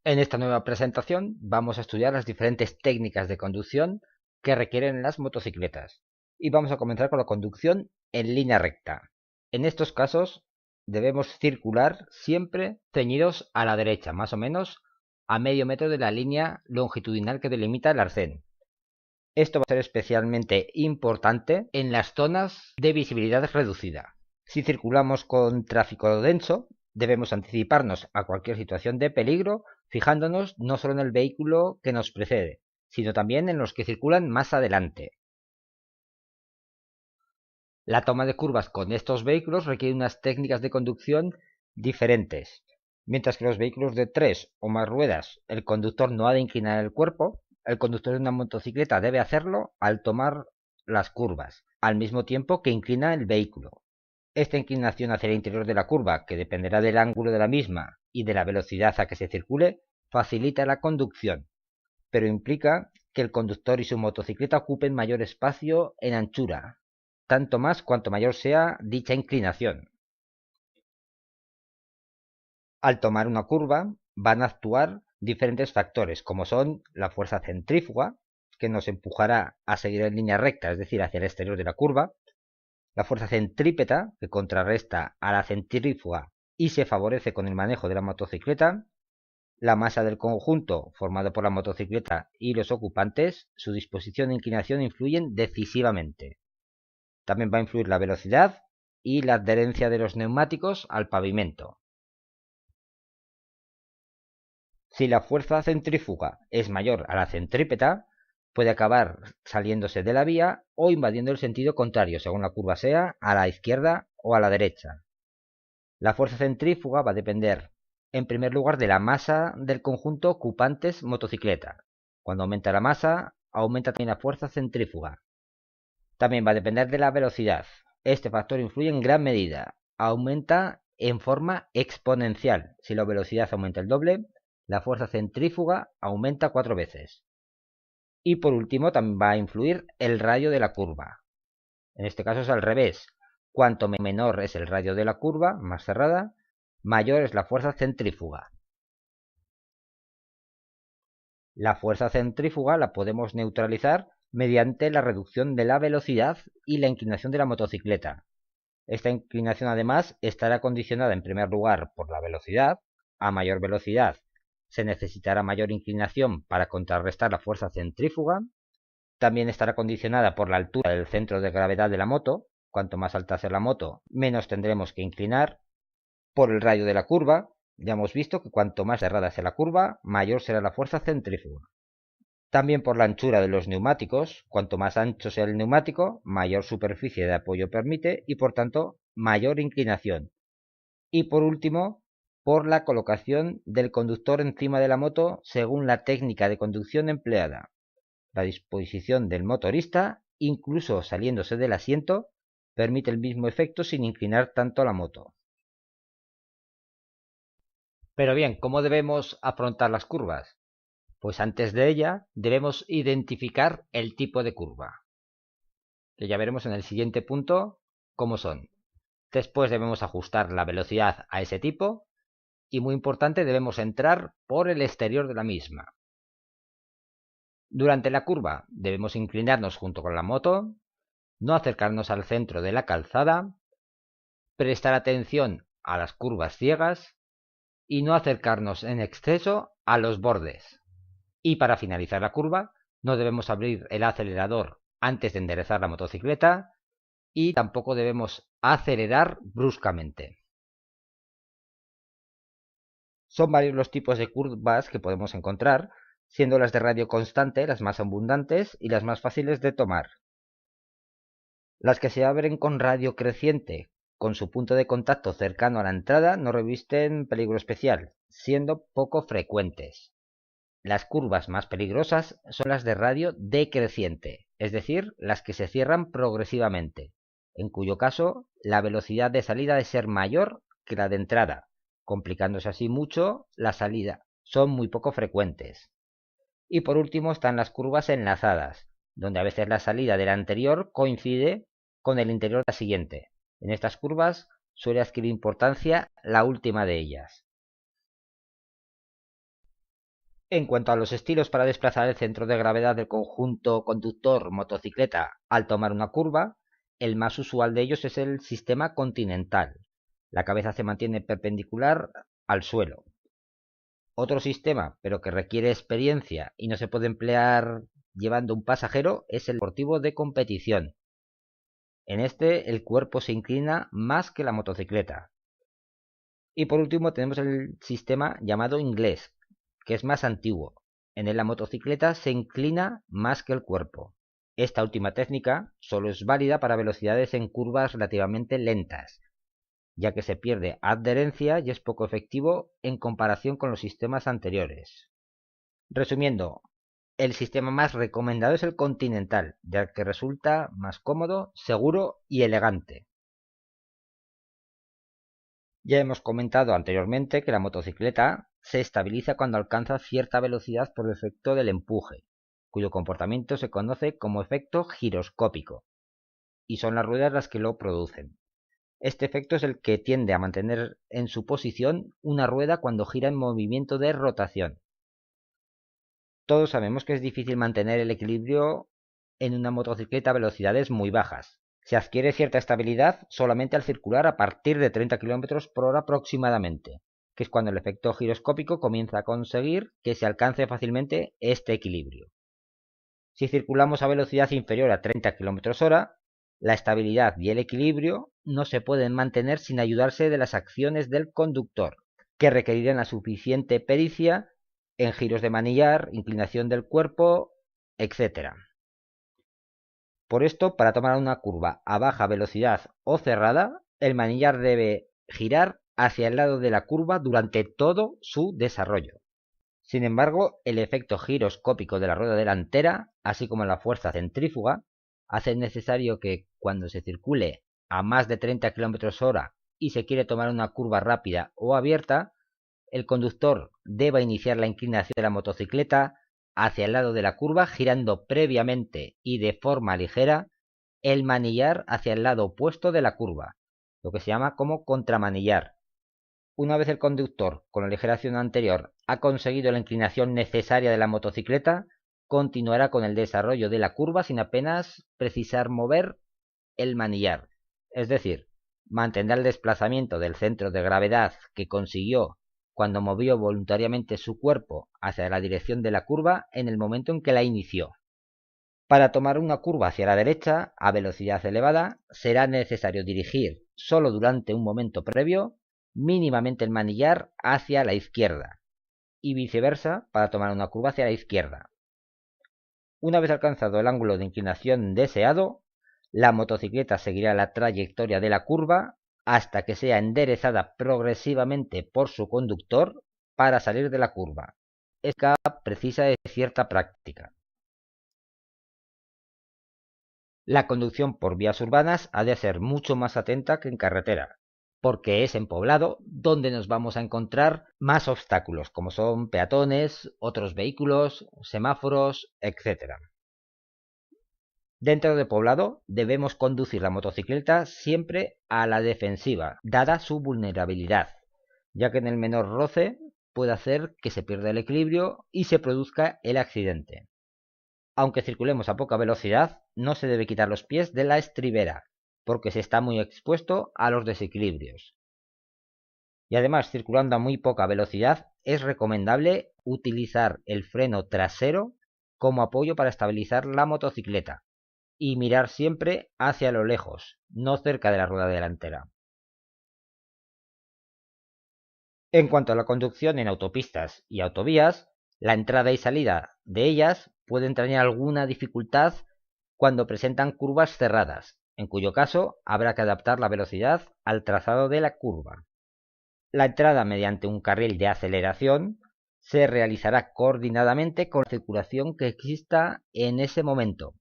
En esta nueva presentación vamos a estudiar las diferentes técnicas de conducción que requieren las motocicletas y vamos a comenzar con la conducción en línea recta. En estos casos debemos circular siempre ceñidos a la derecha, más o menos a medio metro de la línea longitudinal que delimita el arcén. Esto va a ser especialmente importante en las zonas de visibilidad reducida. Si circulamos con tráfico denso, debemos anticiparnos a cualquier situación de peligro, fijándonos no solo en el vehículo que nos precede, sino también en los que circulan más adelante. La toma de curvas con estos vehículos requiere unas técnicas de conducción diferentes. Mientras que los vehículos de 3 o más ruedas, el conductor no ha de inclinar el cuerpo, el conductor de una motocicleta debe hacerlo al tomar las curvas, al mismo tiempo que inclina el vehículo. Esta inclinación hacia el interior de la curva, que dependerá del ángulo de la misma y de la velocidad a que se circule, facilita la conducción, pero implica que el conductor y su motocicleta ocupen mayor espacio en anchura, tanto más cuanto mayor sea dicha inclinación. Al tomar una curva van a actuar diferentes factores, como son la fuerza centrífuga, que nos empujará a seguir en línea recta, es decir, hacia el exterior de la curva, la fuerza centrípeta, que contrarresta a la centrífuga y se favorece con el manejo de la motocicleta, la masa del conjunto formado por la motocicleta y los ocupantes, su disposición e inclinación influyen decisivamente. También va a influir la velocidad y la adherencia de los neumáticos al pavimento. Si la fuerza centrífuga es mayor a la centrípeta, puede acabar saliéndose de la vía o invadiendo el sentido contrario, según la curva sea, a la izquierda o a la derecha. La fuerza centrífuga va a depender, en primer lugar, de la masa del conjunto ocupantes motocicleta. Cuando aumenta la masa, aumenta también la fuerza centrífuga. También va a depender de la velocidad. Este factor influye en gran medida. Aumenta en forma exponencial. Si la velocidad aumenta el doble, la fuerza centrífuga aumenta 4 veces. Y por último también va a influir el radio de la curva. En este caso es al revés. Cuanto menor es el radio de la curva, más cerrada, mayor es la fuerza centrífuga. La fuerza centrífuga la podemos neutralizar mediante la reducción de la velocidad y la inclinación de la motocicleta. Esta inclinación además estará condicionada en primer lugar por la velocidad. A mayor velocidad se necesitará mayor inclinación para contrarrestar la fuerza centrífuga. También estará condicionada por la altura del centro de gravedad de la moto. Cuanto más alta sea la moto, menos tendremos que inclinar. Por el radio de la curva, ya hemos visto que cuanto más cerrada sea la curva, mayor será la fuerza centrífuga. También por la anchura de los neumáticos. Cuanto más ancho sea el neumático, mayor superficie de apoyo permite y por tanto mayor inclinación. Y por último, por la colocación del conductor encima de la moto según la técnica de conducción empleada. La disposición del motorista, incluso saliéndose del asiento, permite el mismo efecto sin inclinar tanto la moto. Pero bien, ¿cómo debemos afrontar las curvas? Pues antes de ella debemos identificar el tipo de curva, que ya veremos en el siguiente punto cómo son. Después debemos ajustar la velocidad a ese tipo y, muy importante, debemos entrar por el exterior de la misma. Durante la curva debemos inclinarnos junto con la moto, no acercarnos al centro de la calzada, prestar atención a las curvas ciegas y no acercarnos en exceso a los bordes. Y para finalizar la curva, no debemos abrir el acelerador antes de enderezar la motocicleta y tampoco debemos acelerar bruscamente. Son varios los tipos de curvas que podemos encontrar, siendo las de radio constante las más abundantes y las más fáciles de tomar. Las que se abren con radio creciente, con su punto de contacto cercano a la entrada, no revisten peligro especial, siendo poco frecuentes. Las curvas más peligrosas son las de radio decreciente, es decir, las que se cierran progresivamente, en cuyo caso la velocidad de salida debe ser mayor que la de entrada, complicándose así mucho la salida. Son muy poco frecuentes. Y por último están las curvas enlazadas, donde a veces la salida de la anterior coincide con el interior de la siguiente. En estas curvas suele adquirir importancia la última de ellas. En cuanto a los estilos para desplazar el centro de gravedad del conjunto conductor-motocicleta al tomar una curva, el más usual de ellos es el sistema continental. La cabeza se mantiene perpendicular al suelo. Otro sistema, pero que requiere experiencia y no se puede emplear llevando un pasajero, es el deportivo de competición. En este, el cuerpo se inclina más que la motocicleta. Y por último tenemos el sistema llamado inglés, que es más antiguo. En él la motocicleta se inclina más que el cuerpo. Esta última técnica solo es válida para velocidades en curvas relativamente lentas, ya que se pierde adherencia y es poco efectivo en comparación con los sistemas anteriores. Resumiendo, el sistema más recomendado es el continental, ya que resulta más cómodo, seguro y elegante. Ya hemos comentado anteriormente que la motocicleta se estabiliza cuando alcanza cierta velocidad por efecto del empuje, cuyo comportamiento se conoce como efecto giroscópico, y son las ruedas las que lo producen. Este efecto es el que tiende a mantener en su posición una rueda cuando gira en movimiento de rotación. Todos sabemos que es difícil mantener el equilibrio en una motocicleta a velocidades muy bajas. Se adquiere cierta estabilidad solamente al circular a partir de 30 km por hora aproximadamente, que es cuando el efecto giroscópico comienza a conseguir que se alcance fácilmente este equilibrio. Si circulamos a velocidad inferior a 30 km hora, la estabilidad y el equilibrio no se pueden mantener sin ayudarse de las acciones del conductor, que requerirán la suficiente pericia en giros de manillar, inclinación del cuerpo, etc. Por esto, para tomar una curva a baja velocidad o cerrada, el manillar debe girar hacia el lado de la curva durante todo su desarrollo. Sin embargo, el efecto giroscópico de la rueda delantera, así como la fuerza centrífuga, hace necesario que cuando se circule a más de 30 km hora y se quiere tomar una curva rápida o abierta, el conductor deba iniciar la inclinación de la motocicleta hacia el lado de la curva, girando previamente y de forma ligera el manillar hacia el lado opuesto de la curva, lo que se llama como contramanillar. Una vez el conductor, con la ligera acción anterior, ha conseguido la inclinación necesaria de la motocicleta, continuará con el desarrollo de la curva sin apenas precisar mover el manillar. Es decir, mantendrá el desplazamiento del centro de gravedad que consiguió cuando movió voluntariamente su cuerpo hacia la dirección de la curva en el momento en que la inició. Para tomar una curva hacia la derecha a velocidad elevada, será necesario dirigir, solo durante un momento previo, mínimamente el manillar hacia la izquierda, y viceversa para tomar una curva hacia la izquierda. Una vez alcanzado el ángulo de inclinación deseado, la motocicleta seguirá la trayectoria de la curva hasta que sea enderezada progresivamente por su conductor para salir de la curva. Esta precisa de cierta práctica. La conducción por vías urbanas ha de ser mucho más atenta que en carretera, porque es en poblado donde nos vamos a encontrar más obstáculos, como son peatones, otros vehículos, semáforos, etc. Dentro de poblado debemos conducir la motocicleta siempre a la defensiva, dada su vulnerabilidad, ya que en el menor roce puede hacer que se pierda el equilibrio y se produzca el accidente. Aunque circulemos a poca velocidad, no se debe quitar los pies de la estribera, porque se está muy expuesto a los desequilibrios. Y además, circulando a muy poca velocidad, es recomendable utilizar el freno trasero como apoyo para estabilizar la motocicleta y mirar siempre hacia lo lejos, no cerca de la rueda delantera. En cuanto a la conducción en autopistas y autovías, la entrada y salida de ellas puede entrañar alguna dificultad cuando presentan curvas cerradas, en cuyo caso habrá que adaptar la velocidad al trazado de la curva. La entrada mediante un carril de aceleración se realizará coordinadamente con la circulación que exista en ese momento,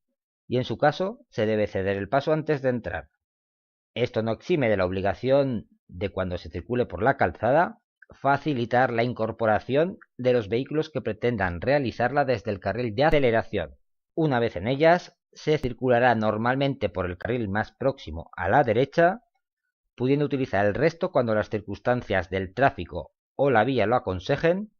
y en su caso se debe ceder el paso antes de entrar. Esto no exime de la obligación de, cuando se circule por la calzada, facilitar la incorporación de los vehículos que pretendan realizarla desde el carril de aceleración. Una vez en ellas, se circulará normalmente por el carril más próximo a la derecha, pudiendo utilizar el resto cuando las circunstancias del tráfico o la vía lo aconsejen,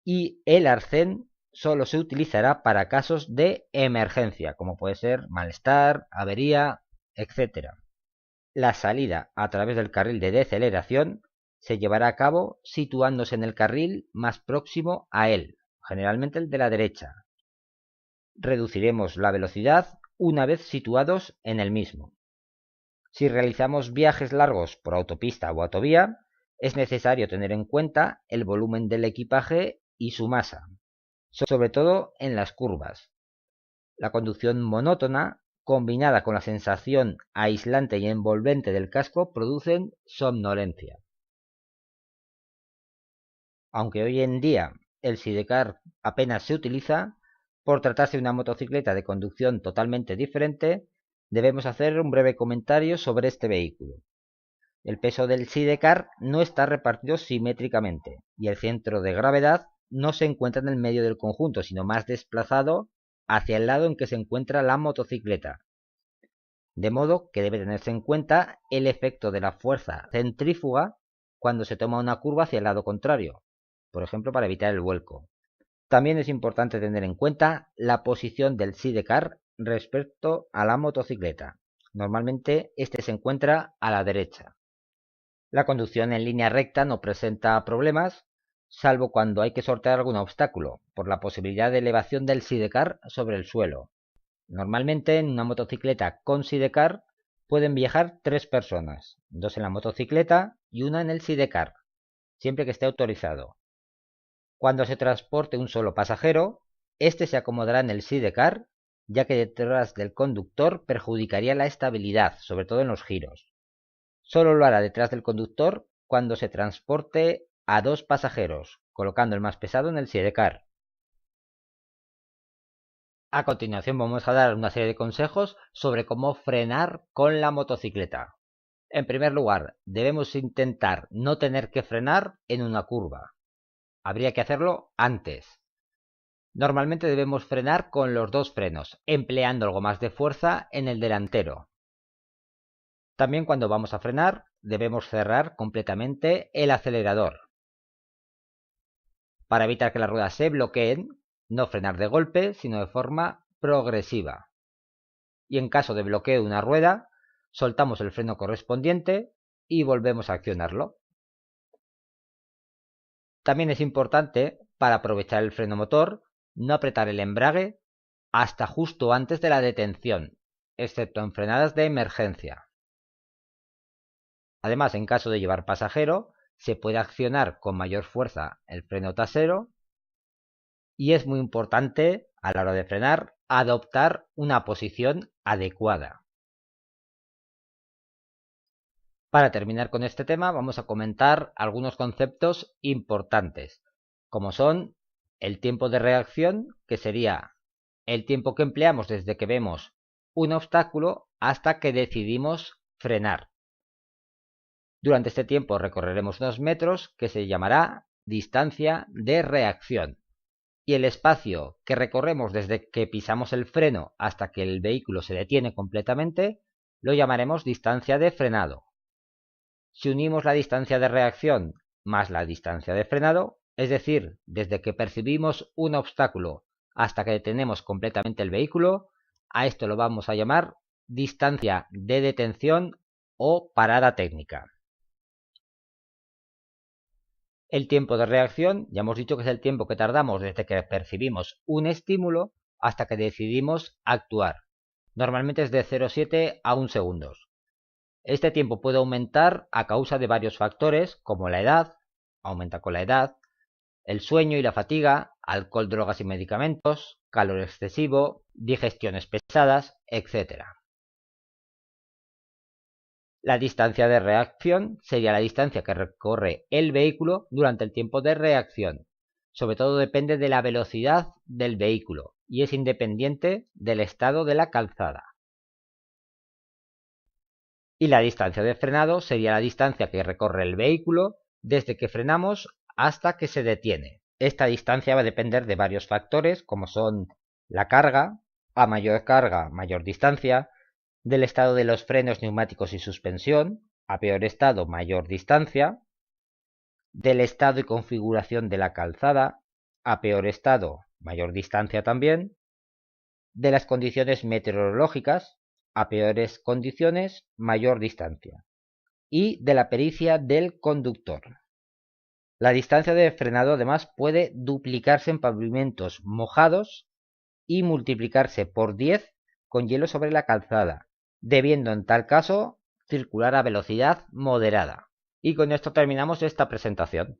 y el arcén solo se utilizará para casos de emergencia, como puede ser malestar, avería, etc. La salida a través del carril de deceleración se llevará a cabo situándose en el carril más próximo a él, generalmente el de la derecha. Reduciremos la velocidad una vez situados en el mismo. Si realizamos viajes largos por autopista o autovía, es necesario tener en cuenta el volumen del equipaje y su masa, sobre todo en las curvas. La conducción monótona, combinada con la sensación aislante y envolvente del casco, producen somnolencia. Aunque hoy en día el sidecar apenas se utiliza, por tratarse de una motocicleta de conducción totalmente diferente, debemos hacer un breve comentario sobre este vehículo. El peso del sidecar no está repartido simétricamente y el centro de gravedad no se encuentra en el medio del conjunto, sino más desplazado hacia el lado en que se encuentra la motocicleta. De modo que debe tenerse en cuenta el efecto de la fuerza centrífuga cuando se toma una curva hacia el lado contrario, por ejemplo para evitar el vuelco. También es importante tener en cuenta la posición del sidecar respecto a la motocicleta. Normalmente este se encuentra a la derecha. La conducción en línea recta no presenta problemas, salvo cuando hay que sortear algún obstáculo, por la posibilidad de elevación del sidecar sobre el suelo. Normalmente en una motocicleta con sidecar pueden viajar 3 personas, 2 en la motocicleta y 1 en el sidecar, siempre que esté autorizado. Cuando se transporte un solo pasajero, este se acomodará en el sidecar, ya que detrás del conductor perjudicaría la estabilidad, sobre todo en los giros. Solo lo hará detrás del conductor cuando se transporte a 2 pasajeros, colocando el más pesado en el sidecar. A continuación vamos a dar una serie de consejos sobre cómo frenar con la motocicleta. En primer lugar, debemos intentar no tener que frenar en una curva. Habría que hacerlo antes. Normalmente debemos frenar con los 2 frenos, empleando algo más de fuerza en el delantero. También cuando vamos a frenar, debemos cerrar completamente el acelerador. Para evitar que las ruedas se bloqueen, no frenar de golpe, sino de forma progresiva. Y en caso de bloqueo de una rueda, soltamos el freno correspondiente y volvemos a accionarlo. También es importante, para aprovechar el freno motor, no apretar el embrague hasta justo antes de la detención, excepto en frenadas de emergencia. Además, en caso de llevar pasajero, se puede accionar con mayor fuerza el freno trasero y es muy importante, a la hora de frenar, adoptar una posición adecuada. Para terminar con este tema, vamos a comentar algunos conceptos importantes, como son el tiempo de reacción, que sería el tiempo que empleamos desde que vemos un obstáculo hasta que decidimos frenar. Durante este tiempo recorreremos unos metros, que se llamará distancia de reacción. Y el espacio que recorremos desde que pisamos el freno hasta que el vehículo se detiene completamente, lo llamaremos distancia de frenado. Si unimos la distancia de reacción más la distancia de frenado, es decir, desde que percibimos un obstáculo hasta que detenemos completamente el vehículo, a esto lo vamos a llamar distancia de detención o parada técnica. El tiempo de reacción, ya hemos dicho que es el tiempo que tardamos desde que percibimos un estímulo hasta que decidimos actuar. Normalmente es de 0,7 a 1 segundos. Este tiempo puede aumentar a causa de varios factores, como la edad, aumenta con la edad, el sueño y la fatiga, alcohol, drogas y medicamentos, calor excesivo, digestiones pesadas, etc. La distancia de reacción sería la distancia que recorre el vehículo durante el tiempo de reacción. Sobre todo depende de la velocidad del vehículo y es independiente del estado de la calzada. Y la distancia de frenado sería la distancia que recorre el vehículo desde que frenamos hasta que se detiene. Esta distancia va a depender de varios factores, como son la carga, a mayor carga, mayor distancia, del estado de los frenos, neumáticos y suspensión, a peor estado, mayor distancia, del estado y configuración de la calzada, a peor estado, mayor distancia también, de las condiciones meteorológicas, a peores condiciones, mayor distancia, y de la pericia del conductor. La distancia de frenado además puede duplicarse en pavimentos mojados y multiplicarse por 10 con hielo sobre la calzada, debiendo en tal caso circular a velocidad moderada. Y con esto terminamos esta presentación.